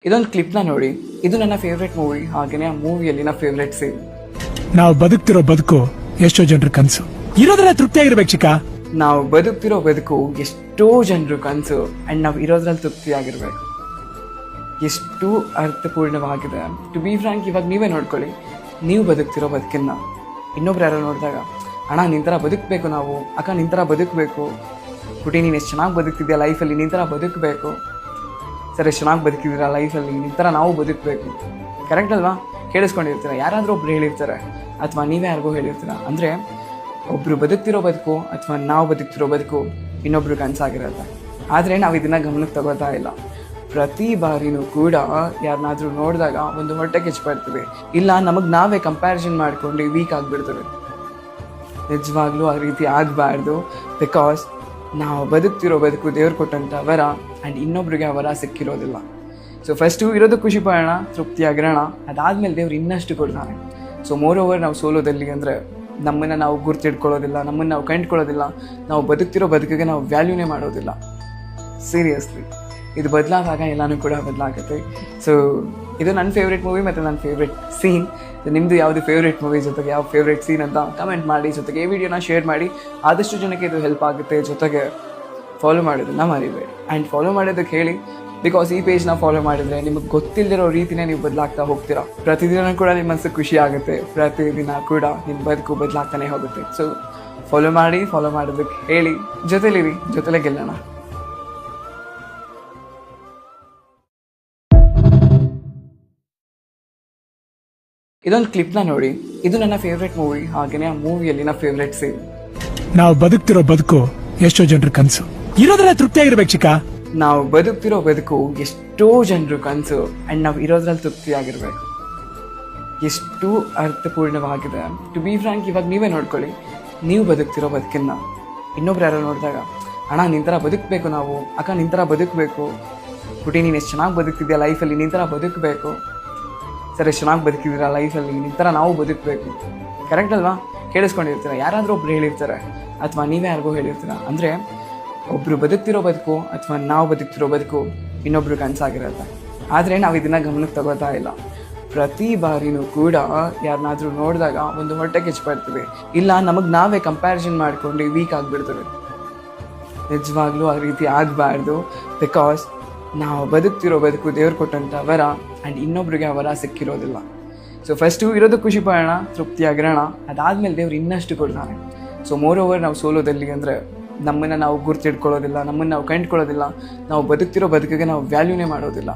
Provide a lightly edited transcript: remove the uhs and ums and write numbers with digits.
ಇದೊಂದು ಕ್ಲಿಪ್ನ ನೋಡಿ. ಇದು ನನ್ನ ಫೇವ್ರೆಟ್ ಮೂವಿ, ಹಾಗೇನೆ ಆ ಮೂವಿಯಲ್ಲಿನ ಫೇವ್ರೆಟ್ ಸೀನ್. ನಾವು ಬದುಕ್ತಿರೋ ಬದುಕು ಎಷ್ಟೋ ಜನರ ಕನಸು, ಇರೋದ್ರಲ್ಲ ತೃಪ್ತಿಯಾಗಿರ್ಬೇಕು ಚಿಕ್ಕ. ನಾವು ಬದುಕ್ತಿರೋ ಬದುಕು ಎಷ್ಟೋ ಜನರು ಕನಸು, ಅಂಡ್ ನಾವು ಇರೋದ್ರಲ್ಲಿ ತೃಪ್ತಿಯಾಗಿರ್ಬೇಕು. ಎಷ್ಟು ಅರ್ಥಪೂರ್ಣವಾಗಿದೆ. ಟು ಬಿ ಫ್ರಾಂಕ್, ಇವಾಗ ನೀವೇ ನೋಡ್ಕೊಳ್ಳಿ, ನೀವು ಬದುಕ್ತಿರೋ ಬದುಕನ್ನ ಇನ್ನೊಬ್ರು ಯಾರೋ ನೋಡಿದಾಗ, ಅಣ್ಣ ನಿನ್ ಥರ ಬದುಕಬೇಕು, ನಾವು ಅಕ್ಕ ನಿನ್ ಥರ ಬದುಕಬೇಕು, ಪುಟಿ ನೀನು ಎಷ್ಟು ಚೆನ್ನಾಗಿ ಬದುಕ್ತಿದ್ಯಾ ಲೈಫಲ್ಲಿ, ನಿನ್ ಥರ ಬದುಕಬೇಕು, ಸರ್ ಎಷ್ಟು ಚೆನ್ನಾಗಿ ಬದುಕಿದ್ದೀರಾ ಲೈಫಲ್ಲಿ, ನಿನ್ ಥರ ನಾವು ಬದುಕಬೇಕು. ಕರೆಕ್ಟ್ ಅಲ್ವಾ? ಕೇಳಿಸ್ಕೊಂಡಿರ್ತೀರ, ಯಾರಾದರೂ ಒಬ್ರು ಹೇಳಿರ್ತಾರೆ ಅಥವಾ ನೀವೇ ಯಾರಿಗೂ ಹೇಳಿರ್ತೀರ. ಅಂದರೆ ಒಬ್ಬರು ಬದುಕ್ತಿರೋ ಬದುಕು ಅಥವಾ ನಾವು ಬದುಕ್ತಿರೋ ಬದುಕು ಇನ್ನೊಬ್ರು ಕನಸಾಗಿರುತ್ತೆ. ಆದರೆ ನಾವು ಇದನ್ನು ಗಮನಕ್ಕೆ ತಗೋತಾ ಇಲ್ಲ. ಪ್ರತಿ ಬಾರಿನೂ ಕೂಡ ಯಾರನ್ನಾದ್ರೂ ನೋಡಿದಾಗ ಒಂದು ಹೊಟ್ಟೆ ಕಿಚ್ಚಿಬಿಡ್ತೀವಿ, ಇಲ್ಲ ನಮಗೆ ನಾವೇ ಕಂಪ್ಯಾರಿಸನ್ ಮಾಡ್ಕೊಂಡು ವೀಕ್ ಆಗಿಬಿಡ್ತೀವಿ. ನಿಜವಾಗ್ಲೂ ಆ ರೀತಿ ಆಗಬಾರ್ದು. ಬಿಕಾಸ್ ನಾವು ಬದುಕ್ತಿರೋ ಬದುಕು ದೇವ್ರು ಕೊಟ್ಟಂಥ ವರ, ಆ್ಯಂಡ್ ಇನ್ನೊಬ್ರಿಗೆ ಆ ವರ ಸಿಕ್ಕಿರೋದಿಲ್ಲ. ಸೊ ಫಸ್ಟು ಇರೋದು ಖುಷಿ ಪಡೋಣ, ತೃಪ್ತಿಯಾಗಿರೋಣ, ಅದಾದಮೇಲೆ ದೇವ್ರು ಇನ್ನಷ್ಟು ಕೊಡ್ತಾನೆ. ಸೊ ಮೋರ್ ಓವರ್ ನಾವು ಸೋಲೋದಲ್ಲಿ ಅಂದರೆ ನಮ್ಮನ್ನು ನಾವು ಗುರ್ತಿಡ್ಕೊಳ್ಳೋದಿಲ್ಲ, ನಮ್ಮನ್ನು ನಾವು ಕಂಡುಕೊಳ್ಳೋದಿಲ್ಲ, ನಾವು ಬದುಕ್ತಿರೋ ಬದುಕಿಗೆ ನಾವು ವ್ಯಾಲ್ಯೂನೇ ಮಾಡೋದಿಲ್ಲ. ಸೀರಿಯಸ್ಲಿ ಇದು ಬದಲಾದಾಗ ಎಲ್ಲನೂ ಕೂಡ ಬದಲಾಗುತ್ತೆ. ಸೊ ಇದು ನನ್ನ ಫೇವ್ರೇಟ್ ಮೂವಿ ಮತ್ತು ನನ್ನ ಫೇವ್ರೇಟ್ ಸೀನ್. ನಿಮ್ಮದು ಯಾವುದು ಫೇವ್ರೇಟ್ ಮೂವಿ, ಜೊತೆಗೆ ಯಾವ ಫೇವ್ರೇಟ್ ಸೀನ್ ಅಂತ ಕಮೆಂಟ್ ಮಾಡಿ, ಜೊತೆಗೆ ಈ ವಿಡಿಯೋನ ಶೇರ್ ಮಾಡಿ. ಆದಷ್ಟು ಜನಕ್ಕೆ ಇದು ಹೆಲ್ಪ್ ಆಗುತ್ತೆ. ಜೊತೆಗೆ ಫಾಲೋ ಮಾಡೋದನ್ನು ಮರಿಬೇಡಿ. ಆ್ಯಂಡ್ ಫಾಲೋ ಮಾಡೋದಕ್ಕೆ ಹೇಳಿ, ಬಿಕಾಸ್ ಈ ಪೇಜ್ನ ಫಾಲೋ ಮಾಡಿದರೆ ನಿಮಗೆ ಗೊತ್ತಿಲ್ಲದಿರೋ ರೀತಿನೇ ನೀವು ಬದಲಾಗ್ತಾ ಹೋಗ್ತೀರಾ. ಪ್ರತಿದಿನ ಕೂಡ ನಿಮ್ಮ ಮನಸ್ಸು ಖುಷಿ ಆಗುತ್ತೆ, ಪ್ರತಿದಿನ ಕೂಡ ನಿಮ್ಮ ಬದುಕು ಬದಲಾಗ್ತಾನೆ ಹೋಗುತ್ತೆ. ಸೊ ಫಾಲೋ ಮಾಡಿ, ಫಾಲೋ ಮಾಡೋದಕ್ಕೆ ಹೇಳಿ, ಜೊತೆಲಿರಿ, ಜೊತೆಲೇ ಗೆಲ್ಲೋಣ. ಇದೊಂದು ಕ್ಲಿಪ್ನ ನೋಡಿ. ಇದು ನನ್ನ ಫೇವ್ರೆಟ್ ಮೂವಿ, ಹಾಗೇನೆ ಆ ಮೂವಿಯಲ್ಲಿನ ಫೇವ್ರೆಟ್ ಸೀನ್. ನಾವು ಬದುಕ್ತಿರೋ ಬದುಕು ಎಷ್ಟೋ ಜನರ ಕನಸು, ಇರೋದ್ರಲ್ಲ ತೃಪ್ತಿಯಾಗಿರ್ಬೇಕು ಚಿಕ್ಕ. ನಾವು ಬದುಕ್ತಿರೋ ಬದುಕು ಎಷ್ಟೋ ಜನರು ಕನಸು, ಆ್ಯಂಡ್ ನಾವು ಇರೋದ್ರಲ್ಲಿ ತೃಪ್ತಿಯಾಗಿರ್ಬೇಕು. ಎಷ್ಟು ಅರ್ಥಪೂರ್ಣವಾಗಿದೆ. ಟು ಬಿ ಫ್ರಾಂಕ್, ಇವಾಗ ನೀವೇ ನೋಡ್ಕೊಳ್ಳಿ, ನೀವು ಬದುಕ್ತಿರೋ ಬದುಕನ್ನ ಇನ್ನೊಬ್ರು ಯಾರೋ ನೋಡಿದಾಗ, ಅಣ್ಣ ನಿನ್ ಥರ ಬದುಕಬೇಕು, ನಾವು ಅಕ್ಕ ನಿನ್ ಥರ ಬದುಕಬೇಕು, ಪುಟಿ ನೀನು ಎಷ್ಟು ಚೆನ್ನಾಗಿ ಬದುಕ್ತಿದ್ಯಾ ಲೈಫಲ್ಲಿ, ನಿನ್ ಥರ ಬದುಕಬೇಕು, ಸರ್ ಎಷ್ಟು ಚೆನ್ನಾಗಿ ಬದುಕಿದ್ದೀರಾ ಲೈಫಲ್ಲಿ, ನಿನ್ ಥರ ನಾವು ಬದುಕಬೇಕು. ಕರೆಕ್ಟ್ ಅಲ್ವಾ? ಕೇಳಿಸ್ಕೊಂಡಿರ್ತೀರ, ಯಾರಾದರೂ ಒಬ್ರು ಹೇಳಿರ್ತಾರೆ ಅಥವಾ ನೀವೇ ಯಾರಿಗೂ ಹೇಳಿರ್ತೀರ. ಅಂದರೆ ಒಬ್ಬರು ಬದುಕ್ತಿರೋ ಬದುಕು ಅಥವಾ ನಾವು ಬದುಕ್ತಿರೋ ಬದುಕು ಇನ್ನೊಬ್ರು ಕನಸಾಗಿರುತ್ತೆ. ಆದರೆ ನಾವು ಇದನ್ನು ಗಮನಕ್ಕೆ ತಗೋತಾ ಇಲ್ಲ. ಪ್ರತಿ ಬಾರಿನೂ ಕೂಡ ಯಾರನ್ನಾದ್ರೂ ನೋಡಿದಾಗ ಒಂದು ಹೊಟ್ಟೆ ಕಿಚ್ಚಿಬಿಡ್ತೀವಿ, ಇಲ್ಲ ನಮಗೆ ನಾವೇ ಕಂಪ್ಯಾರಿಸನ್ ಮಾಡ್ಕೊಂಡು ವೀಕ್ ಆಗಿಬಿಡ್ತೀವಿ. ನಿಜವಾಗ್ಲೂ ಆ ರೀತಿ ಆಗಬಾರ್ದು. ಬಿಕಾಸ್ ನಾವು ಬದುಕ್ತಿರೋ ಬದುಕು ದೇವ್ರು ಕೊಟ್ಟಂಥ ವರ, ಆ್ಯಂಡ್ ಇನ್ನೊಬ್ರಿಗೆ ಆ ವರ ಸಿಕ್ಕಿರೋದಿಲ್ಲ. ಸೊ ಫಸ್ಟು ಇರೋದು ಖುಷಿ ಪಡೋಣ, ತೃಪ್ತಿಯಾಗಿರೋಣ, ಅದಾದಮೇಲೆ ದೇವ್ರು ಇನ್ನಷ್ಟು ಕೊಡ್ತಾನೆ. ಸೊ ಮೋರ್ ಓವರ್ ನಾವು ಸೋಲೋದಲ್ಲಿ ಅಂದರೆ ನಮ್ಮನ್ನು ನಾವು ಗುರ್ತಿಡ್ಕೊಳ್ಳೋದಿಲ್ಲ, ನಮ್ಮನ್ನು ನಾವು ಕಂಡುಕೊಳ್ಳೋದಿಲ್ಲ, ನಾವು ಬದುಕ್ತಿರೋ ಬದುಕಿಗೆ ನಾವು ವ್ಯಾಲ್ಯೂನೇ ಮಾಡೋದಿಲ್ಲ.